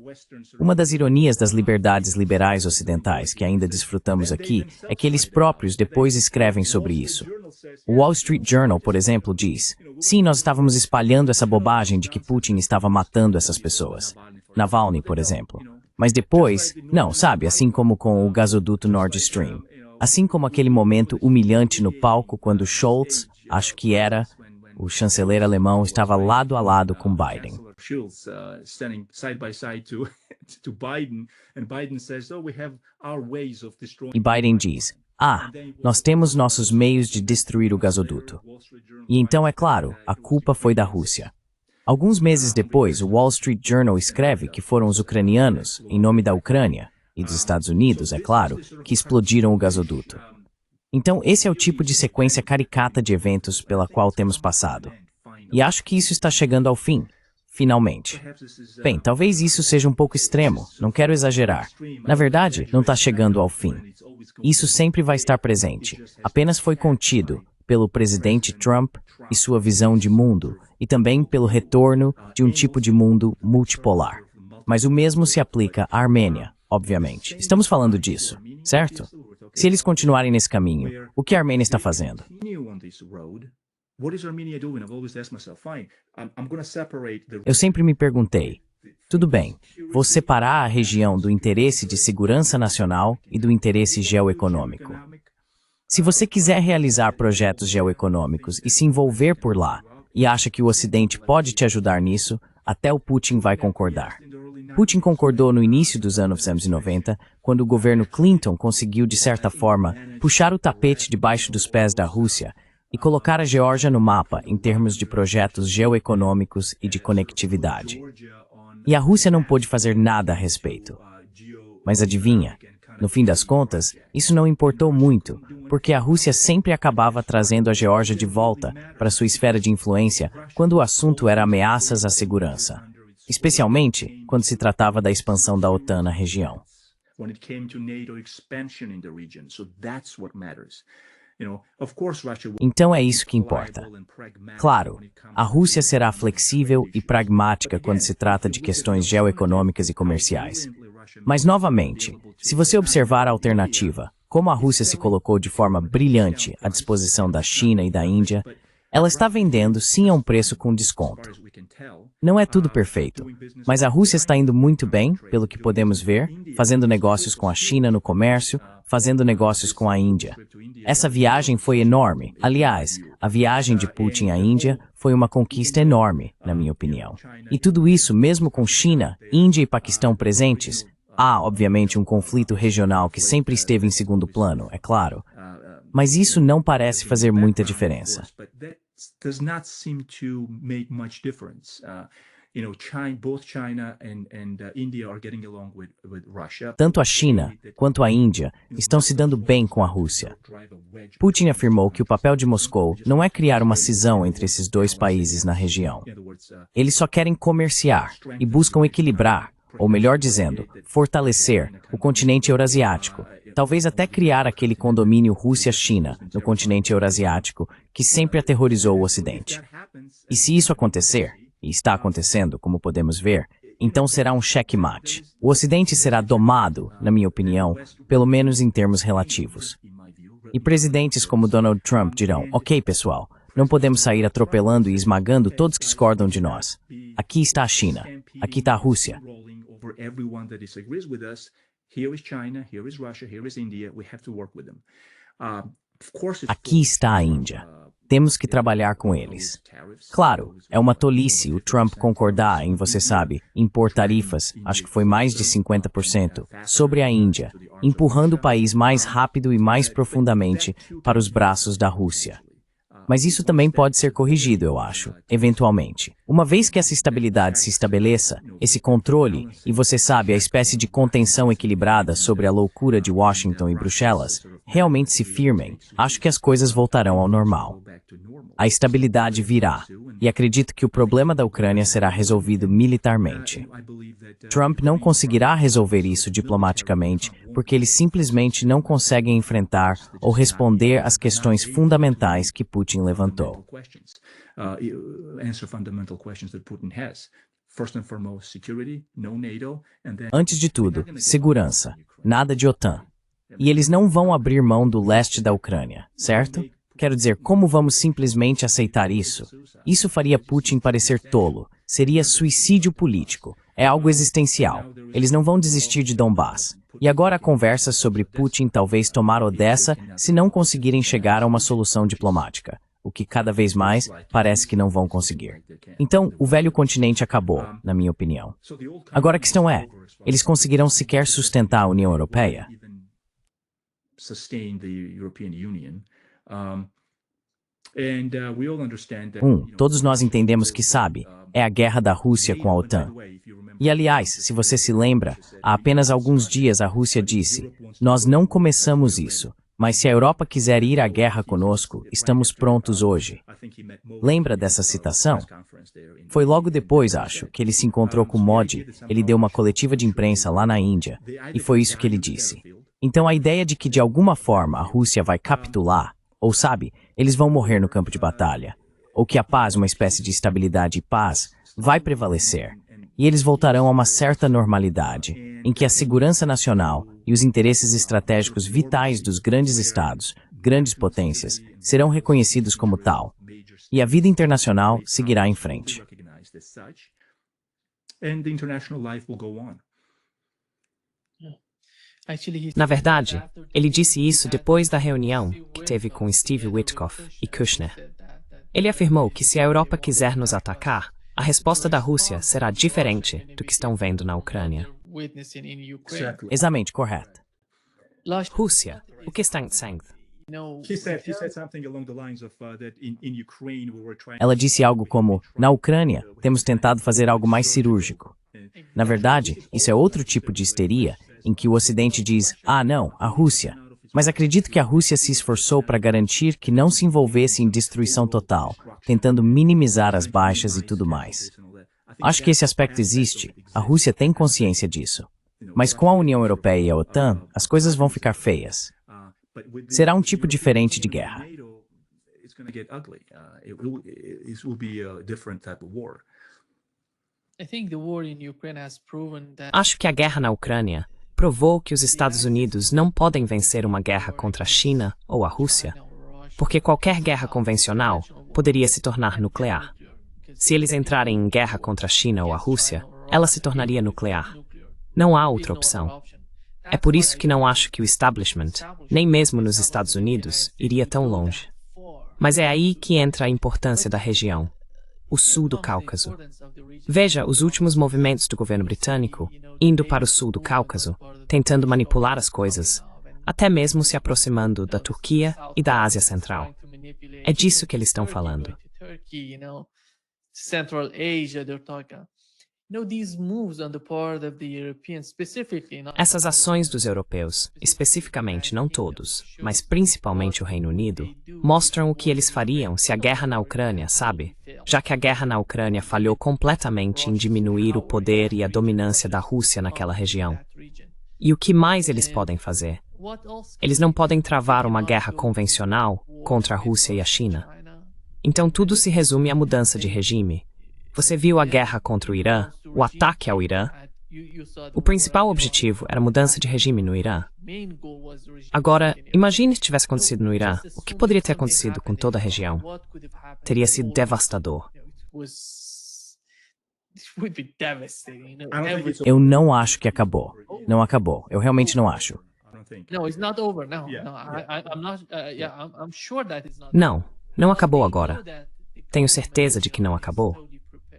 Uma das ironias das liberdades liberais ocidentais que ainda desfrutamos aqui é que eles próprios depois escrevem sobre isso. O Wall Street Journal, por exemplo, diz: sim, nós estávamos espalhando essa bobagem de que Putin estava matando essas pessoas. Navalny, por exemplo. Mas depois, não, sabe, assim como com o gasoduto Nord Stream. Assim como aquele momento humilhante no palco quando Scholz, acho que era, o chanceler alemão, estava lado a lado com Biden. E Biden diz: nós temos nossos meios de destruir o gasoduto. E então, é claro, a culpa foi da Rússia. Alguns meses depois, o Wall Street Journal escreve que foram os ucranianos, em nome da Ucrânia, e dos Estados Unidos, é claro, que explodiram o gasoduto. Então, esse é o tipo de sequência caricata de eventos pela qual temos passado. E acho que isso está chegando ao fim, finalmente. Bem, talvez isso seja um pouco extremo, não quero exagerar. Na verdade, não está chegando ao fim. Isso sempre vai estar presente, apenas foi contido pelo presidente Trump e sua visão de mundo, e também pelo retorno de um tipo de mundo multipolar. Mas o mesmo se aplica à Armênia, obviamente. Estamos falando disso, certo? Se eles continuarem nesse caminho, o que a Armênia está fazendo? Eu sempre me perguntei, tudo bem, vou separar a região do interesse de segurança nacional e do interesse geoeconômico. Se você quiser realizar projetos geoeconômicos e se envolver por lá, e acha que o Ocidente pode te ajudar nisso, até o Putin vai concordar. Putin concordou no início dos anos 1990, quando o governo Clinton conseguiu, de certa forma, puxar o tapete debaixo dos pés da Rússia e colocar a Geórgia no mapa em termos de projetos geoeconômicos e de conectividade. E a Rússia não pôde fazer nada a respeito. Mas adivinha, no fim das contas, isso não importou muito, porque a Rússia sempre acabava trazendo a Geórgia de volta para sua esfera de influência quando o assunto era ameaças à segurança. Especialmente quando se tratava da expansão da OTAN na região. Então é isso que importa. Claro, a Rússia será flexível e pragmática quando se trata de questões geoeconômicas e comerciais. Mas, novamente, se você observar a alternativa, como a Rússia se colocou de forma brilhante à disposição da China e da Índia, ela está vendendo sim a um preço com desconto. Não é tudo perfeito, mas a Rússia está indo muito bem, pelo que podemos ver, fazendo negócios com a China no comércio, fazendo negócios com a Índia. Essa viagem foi enorme. Aliás, a viagem de Putin à Índia foi uma conquista enorme, na minha opinião. E tudo isso mesmo com China, Índia e Paquistão presentes. Há, obviamente, um conflito regional que sempre esteve em segundo plano, é claro. Mas isso não parece fazer muita diferença. Does not seem to make much difference. Both China and India are getting along with Russia. Tanto a China quanto a Índia estão se dando bem com a Rússia. Putin afirmou que o papel de Moscou não é criar uma cisão entre esses dois países na região. Eles só querem comerciar e buscam equilibrar, ou melhor dizendo, fortalecer o continente eurasiático. Talvez até criar aquele condomínio Rússia-China no continente eurasiático que sempre aterrorizou o Ocidente. E se isso acontecer, e está acontecendo, como podemos ver, então será um checkmate. O Ocidente será domado, na minha opinião, pelo menos em termos relativos. E presidentes como Donald Trump dirão, ok, pessoal, não podemos sair atropelando e esmagando todos que discordam de nós. Aqui está a China, aqui está a Rússia. Aqui está a Índia. Temos que trabalhar com eles. Claro, é uma tolice o Trump concordar em, você sabe, impor tarifas, acho que foi mais de 50%, sobre a Índia, empurrando o país mais rápido e mais profundamente para os braços da Rússia. Mas isso também pode ser corrigido, eu acho, eventualmente. Uma vez que essa estabilidade se estabeleça, esse controle, e você sabe, a espécie de contenção equilibrada sobre a loucura de Washington e Bruxelas, realmente se firmem, acho que as coisas voltarão ao normal. A estabilidade virá, e acredito que o problema da Ucrânia será resolvido militarmente. Trump não conseguirá resolver isso diplomaticamente, porque eles simplesmente não conseguem enfrentar ou responder às questões fundamentais que Putin levantou. Antes de tudo, segurança. Nada de OTAN. E eles não vão abrir mão do leste da Ucrânia, certo? Quero dizer, como vamos simplesmente aceitar isso? Isso faria Putin parecer tolo. Seria suicídio político. É algo existencial. Eles não vão desistir de Donbass. E agora a conversa sobre Putin talvez tomar Odessa se não conseguirem chegar a uma solução diplomática, o que cada vez mais parece que não vão conseguir. Então, o velho continente acabou, na minha opinião. Agora a questão é, eles conseguirão sequer sustentar a União Europeia? Todos nós entendemos que, sabe, é a guerra da Rússia com a OTAN. E, aliás, se você se lembra, há apenas alguns dias a Rússia disse, nós não começamos isso, mas se a Europa quiser ir à guerra conosco, estamos prontos hoje. Lembra dessa citação? Foi logo depois, acho, que ele se encontrou com Modi, ele deu uma coletiva de imprensa lá na Índia, e foi isso que ele disse. Então a ideia de que de alguma forma a Rússia vai capitular, ou sabe, eles vão morrer no campo de batalha, ou que a paz, uma espécie de estabilidade e paz, vai prevalecer, e eles voltarão a uma certa normalidade, em que a segurança nacional e os interesses estratégicos vitais dos grandes estados, grandes potências, serão reconhecidos como tal, e a vida internacional seguirá em frente. Na verdade, ele disse isso depois da reunião que teve com Steve Witkoff e Kushner. Ele afirmou que se a Europa quiser nos atacar, a resposta da Rússia será diferente do que estão vendo na Ucrânia. Exatamente, correto. Rússia, o que está dizendo? Ela disse algo como, na Ucrânia, temos tentado fazer algo mais cirúrgico. Na verdade, isso é outro tipo de histeria, em que o Ocidente diz, ah não, a Rússia. Mas acredito que a Rússia se esforçou para garantir que não se envolvesse em destruição total, tentando minimizar as baixas e tudo mais. Acho que esse aspecto existe, a Rússia tem consciência disso. Mas com a União Europeia e a OTAN, as coisas vão ficar feias. Será um tipo diferente de guerra. Acho que a guerra na Ucrânia provou que os Estados Unidos não podem vencer uma guerra contra a China ou a Rússia, porque qualquer guerra convencional poderia se tornar nuclear. Se eles entrarem em guerra contra a China ou a Rússia, ela se tornaria nuclear. Não há outra opção. É por isso que não acho que o establishment, nem mesmo nos Estados Unidos, iria tão longe. Mas é aí que entra a importância da região, o sul do Cáucaso. Veja os últimos movimentos do governo britânico indo para o sul do Cáucaso, tentando manipular as coisas, até mesmo se aproximando da Turquia e da Ásia Central. É disso que eles estão falando. Central Asia, they're talking. These moves on the part of the Europeans, specifically. Essas ações dos europeus, especificamente não todos, mas principalmente o Reino Unido, mostram o que eles fariam se a guerra na Ucrânia, sabe? Já que a guerra na Ucrânia falhou completamente em diminuir o poder e a dominância da Rússia naquela região. E o que mais eles podem fazer? Eles não podem travar uma guerra convencional contra a Rússia e a China. Então tudo se resume à mudança de regime. Você viu a guerra contra o Irã, o ataque ao Irã? O principal objetivo era a mudança de regime no Irã. Agora, imagine se tivesse acontecido no Irã. O que poderia ter acontecido com toda a região? Teria sido devastador. Eu não acho que acabou. Não acabou. Eu realmente não acho. Não, não acabou agora. Tenho certeza de que não acabou.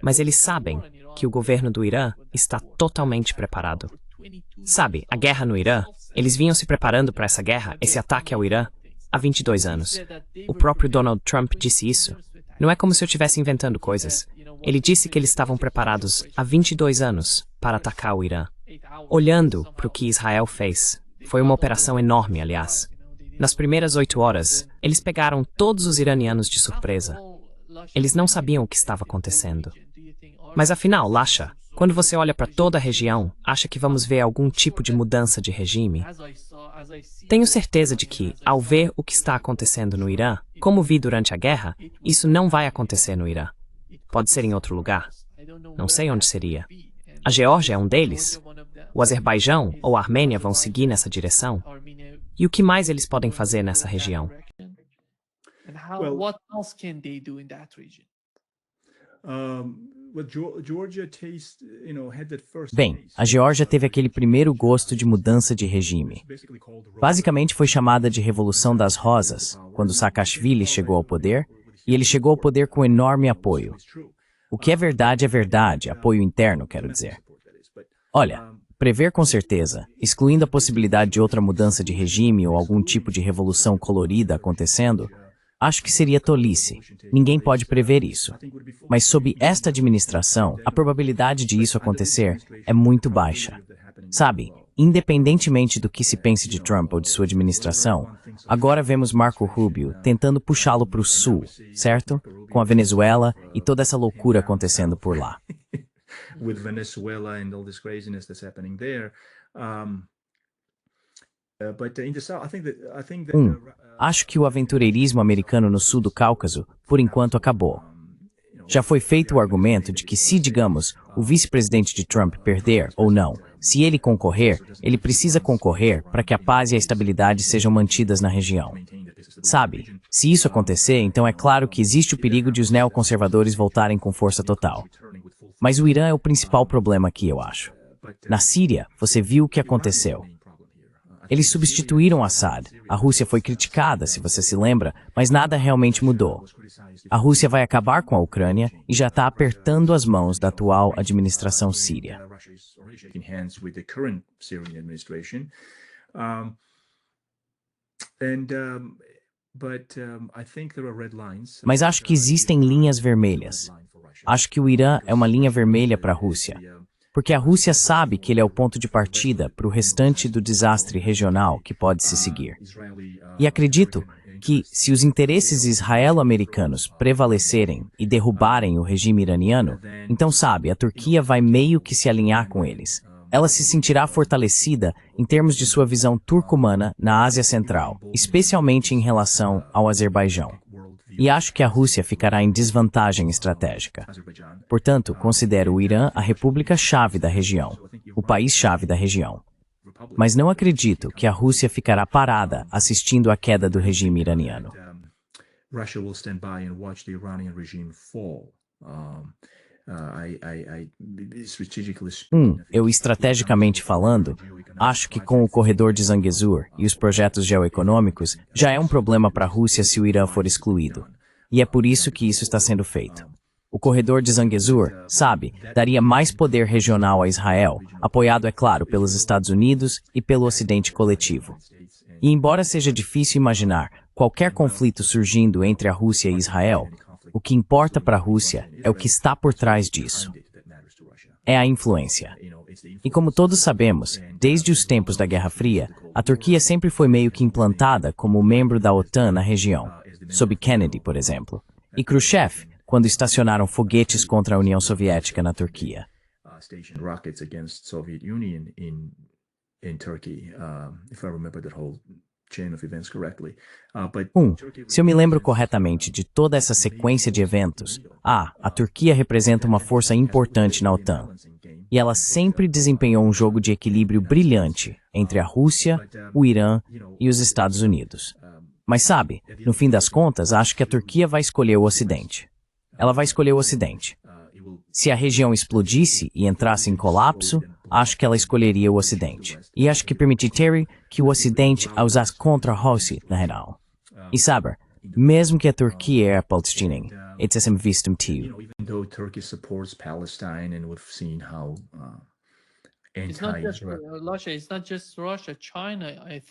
Mas eles sabem que o governo do Irã está totalmente preparado. Sabe, a guerra no Irã, eles vinham se preparando para essa guerra, esse ataque ao Irã, há 22 anos. O próprio Donald Trump disse isso. Não é como se eu estivesse inventando coisas. Ele disse que eles estavam preparados há 22 anos para atacar o Irã. Olhando para o que Israel fez, foi uma operação enorme, aliás. Nas primeiras 8 horas, eles pegaram todos os iranianos de surpresa. Eles não sabiam o que estava acontecendo. Mas afinal, Lasha, quando você olha para toda a região, acha que vamos ver algum tipo de mudança de regime? Tenho certeza de que, ao ver o que está acontecendo no Irã, como vi durante a guerra, isso não vai acontecer no Irã. Pode ser em outro lugar. Não sei onde seria. A Geórgia é um deles. O Azerbaijão ou a Armênia vão seguir nessa direção. E o que mais eles podem fazer nessa região? What else can they do in that region? Bem, a Geórgia teve aquele primeiro gosto de mudança de regime. Basicamente foi chamada de Revolução das Rosas, quando Saakashvili chegou ao poder, e ele chegou ao poder com enorme apoio. O que é verdade, apoio interno, quero dizer. Olha, prever com certeza, excluindo a possibilidade de outra mudança de regime ou algum tipo de revolução colorida acontecendo, acho que seria tolice. Ninguém pode prever isso. Mas sob esta administração, a probabilidade de isso acontecer é muito baixa. Sabe, independentemente do que se pense de Trump ou de sua administração, agora vemos Marco Rubio tentando puxá-lo para o sul, certo? Com a Venezuela e toda essa loucura acontecendo por lá. Acho que o aventureirismo americano no sul do Cáucaso, por enquanto, acabou. Já foi feito o argumento de que se, digamos, o vice-presidente de Trump perder ou não, se ele concorrer, ele precisa concorrer para que a paz e a estabilidade sejam mantidas na região. Sabe, se isso acontecer, então é claro que existe o perigo de os neoconservadores voltarem com força total. Mas o Irã é o principal problema aqui, eu acho. Na Síria, você viu o que aconteceu. Eles substituíram Assad. A Rússia foi criticada, se você se lembra, mas nada realmente mudou. A Rússia vai acabar com a Ucrânia e já está apertando as mãos da atual administração síria. Mas acho que existem linhas vermelhas. Acho que o Irã é uma linha vermelha para a Rússia. Porque a Rússia sabe que ele é o ponto de partida para o restante do desastre regional que pode se seguir. E acredito que, se os interesses israelo-americanos prevalecerem e derrubarem o regime iraniano, então, sabe, a Turquia vai meio que se alinhar com eles. ela se sentirá fortalecida em termos de sua visão turcomana na Ásia Central, especialmente em relação ao Azerbaijão. E acho que a Rússia ficará em desvantagem estratégica. Portanto, considero o Irã a república-chave da região, o país-chave da região. Mas não acredito que a Rússia ficará parada assistindo à queda do regime iraniano. Russia will stand by and watch the Iranian regime fall. Eu estrategicamente falando, acho que com o corredor de Zangezur e os projetos geoeconômicos, já é um problema para a Rússia se o Irã for excluído. E é por isso que isso está sendo feito. O corredor de Zangezur, sabe, daria mais poder regional a Israel, apoiado, é claro, pelos Estados Unidos e pelo Ocidente coletivo. E embora seja difícil imaginar qualquer conflito surgindo entre a Rússia e Israel, o que importa para a Rússia é o que está por trás disso. É a influência. E como todos sabemos, desde os tempos da Guerra Fria, a Turquia sempre foi meio que implantada como membro da OTAN na região, sob Kennedy, por exemplo, e Khrushchev, quando estacionaram foguetes contra a União Soviética na Turquia. Se eu me lembro corretamente de toda essa sequência de eventos, a Turquia representa uma força importante na OTAN. E ela sempre desempenhou um jogo de equilíbrio brilhante entre a Rússia, o Irã e os Estados Unidos. Mas sabe, no fim das contas, acho que a Turquia vai escolher o Ocidente. Ela vai escolher o Ocidente. Se a região explodisse e entrasse em colapso, acho que ela escolheria o Ocidente. E acho que permitiria que o Ocidente a usasse contra a Rússia, na real. E sabe, mesmo que a Turquia é palestina, it's assim visto um tio.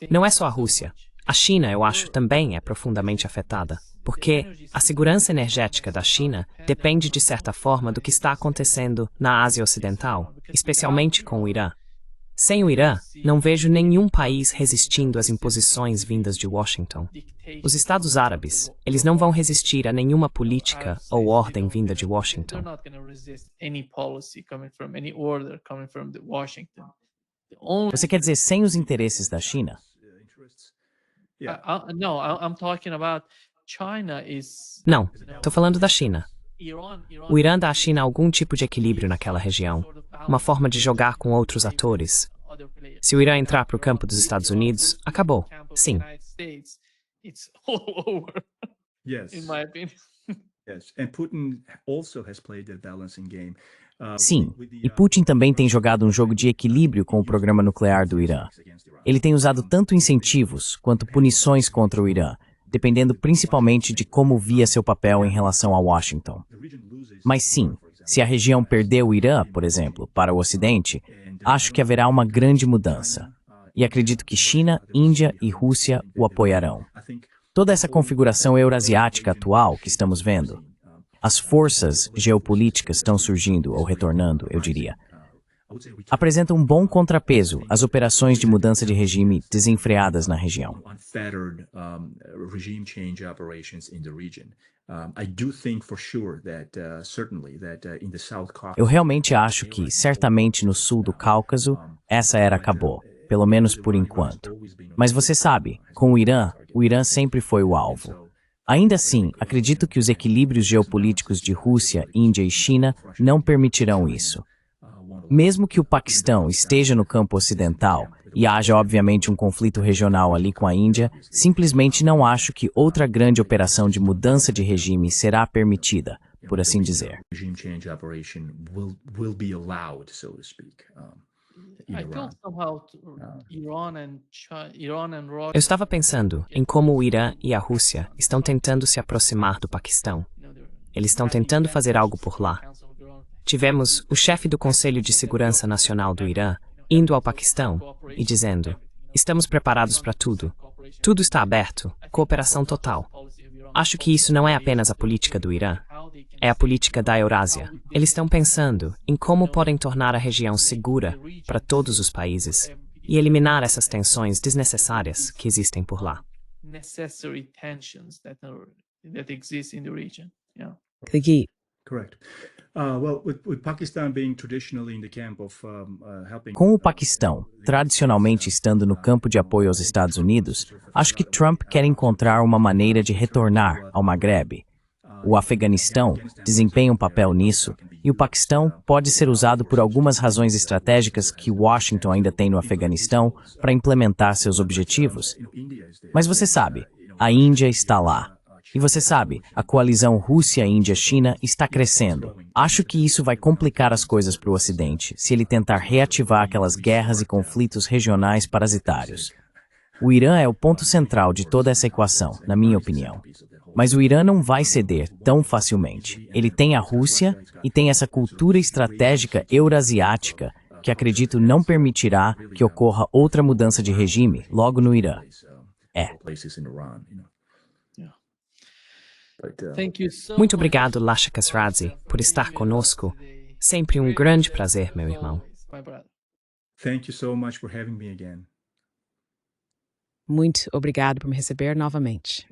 Não é só a Rússia. A China, eu acho, também é profundamente afetada, porque a segurança energética da China depende, de certa forma, do que está acontecendo na Ásia Ocidental, especialmente com o Irã. Sem o Irã, não vejo nenhum país resistindo às imposições vindas de Washington. Os Estados Árabes, eles não vão resistir a nenhuma política ou ordem vinda de Washington. Você quer dizer sem os interesses da China? Não, estou falando da China. O Irã dá à China algum tipo de equilíbrio naquela região, uma forma de jogar com outros atores. Se o Irã entrar para o campo dos Estados Unidos, acabou. Sim. Sim, e Putin também tem jogado um jogo de equilíbrio com o programa nuclear do Irã. Ele tem usado tanto incentivos quanto punições contra o Irã, dependendo principalmente de como via seu papel em relação a Washington. Mas sim, se a região perder o Irã, por exemplo, para o Ocidente, acho que haverá uma grande mudança. E acredito que China, Índia e Rússia o apoiarão. Toda essa configuração eurasiática atual que estamos vendo, as forças geopolíticas estão surgindo ou retornando, eu diria, apresenta um bom contrapeso às operações de mudança de regime desenfreadas na região. Eu realmente acho que, certamente no sul do Cáucaso, essa era acabou, pelo menos por enquanto. Mas você sabe, com o Irã sempre foi o alvo. Ainda assim, acredito que os equilíbrios geopolíticos de Rússia, Índia e China não permitirão isso. Mesmo que o Paquistão esteja no campo ocidental e haja obviamente um conflito regional ali com a Índia, simplesmente não acho que outra grande operação de mudança de regime será permitida, por assim dizer. Eu estava pensando em como o Irã e a Rússia estão tentando se aproximar do Paquistão. Eles estão tentando fazer algo por lá. Tivemos o chefe do Conselho de Segurança Nacional do Irã indo ao Paquistão e dizendo: estamos preparados para tudo. Tudo está aberto, cooperação total. Acho que isso não é apenas a política do Irã, é a política da Eurásia. Eles estão pensando em como podem tornar a região segura para todos os países e eliminar essas tensões desnecessárias que existem por lá. Gui, Correct. Com o Paquistão tradicionalmente estando no campo de apoio aos Estados Unidos, acho que Trump quer encontrar uma maneira de retornar ao Maghreb. O Afeganistão desempenha um papel nisso, e o Paquistão pode ser usado por algumas razões estratégicas que Washington ainda tem no Afeganistão para implementar seus objetivos. Mas você sabe, a Índia está lá. E você sabe, a coalizão Rússia-Índia-China está crescendo. Acho que isso vai complicar as coisas para o Ocidente, se ele tentar reativar aquelas guerras e conflitos regionais parasitários. O Irã é o ponto central de toda essa equação, na minha opinião. Mas o Irã não vai ceder tão facilmente. Ele tem a Rússia e tem essa cultura estratégica eurasiática que acredito não permitirá que ocorra outra mudança de regime logo no Irã. Muito obrigado, Lashaka Sradzi, por estar conosco. Sempre um grande prazer, meu irmão. Thank you so much for having me again. Muito obrigado por me receber novamente.